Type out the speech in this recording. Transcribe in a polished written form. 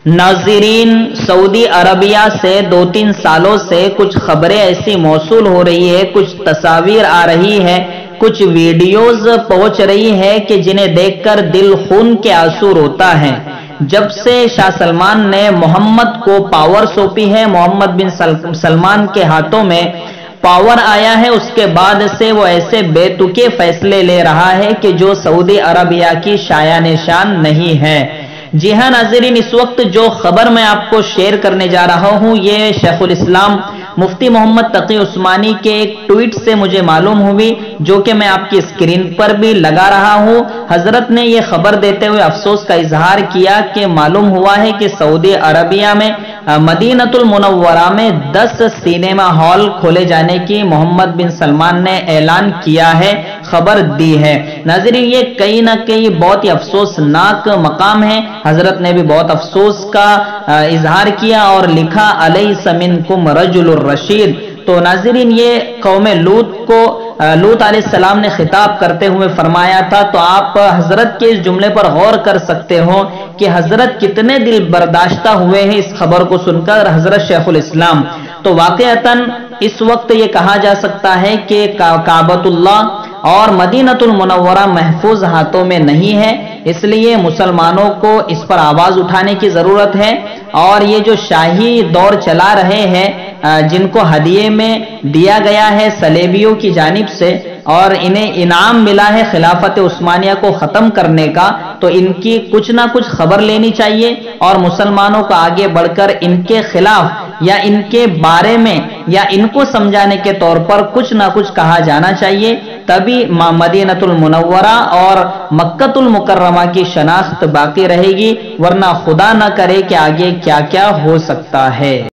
नाज़रीन, Saudi Arabia से 2-3 सालों से कुछ खबरें ऐसी मौसूल हो रही है, कुछ तस्वीर आ रही है, कुछ वीडियोस पहुंच रही है कि जिन्हें देखकर दिल खून के आंसू रोता है। जब से शाह सलमान ने मोहम्मद को पावर सौंपी है, मोहम्मद बिन सलमान के हाथों में पावर आया है, उसके बाद से वो ऐसे बेतुके फैसले ले रहा है कि जो सऊदी अरबिया की शायान शान नहीं है। जी हाँ नाज़रीन, इस वक्त जो खबर मैं आपको शेयर करने जा रहा हूँ ये शेखुल इस्लाम मुफ्ती मोहम्मद तकी उस्मानी के एक ट्वीट से मुझे मालूम हुई, जो कि मैं आपकी स्क्रीन पर भी लगा रहा हूँ। हजरत ने यह खबर देते हुए अफसोस का इजहार किया कि मालूम हुआ है कि सऊदी अरबिया में मदीनतुल मुनव्वरा में 10 सिनेमा हॉल खोले जाने की मोहम्मद बिन सलमान ने ऐलान किया है, खबर दी है। नाज़रीन, ये कहीं ना कहीं बहुत ही अफसोसनाक मकाम है। हजरत ने भी बहुत अफसोस का इजहार किया और लिखा, अलैसा मिनकुम रजुलुर रशीद। तो नाज़रीन, ये कौम लूत अलैहिस्सलाम ने खिताब करते हुए फरमाया था। तो आप हजरत के इस जुमले पर गौर कर सकते हो कि हजरत कितने दिल बर्दाश्ता हुए हैं इस खबर को सुनकर, हजरत शेखुल इस्लाम। तो वाकईतन इस वक्त ये कहा जा सकता है कि काबतुल्लाह और मदीनतुल मुनव्वरा महफूज हाथों में नहीं है, इसलिए मुसलमानों को इस पर आवाज उठाने की जरूरत है। और ये जो शाही दौर चला रहे हैं, जिनको हदिये में दिया गया है सलेबियों की जानिब से और इन्हें इनाम मिला है खिलाफत उस्मानिया को खत्म करने का, तो इनकी कुछ ना कुछ खबर लेनी चाहिए और मुसलमानों को आगे बढ़कर इनके खिलाफ या इनके बारे में या इनको समझाने के तौर पर कुछ ना कुछ कहा जाना चाहिए। तभी मदीनतुल मुनव्वरा और मक्कतुल मुकर्रमा की शनाख्त बाकी रहेगी, वरना खुदा न करे कि आगे क्या क्या हो सकता है।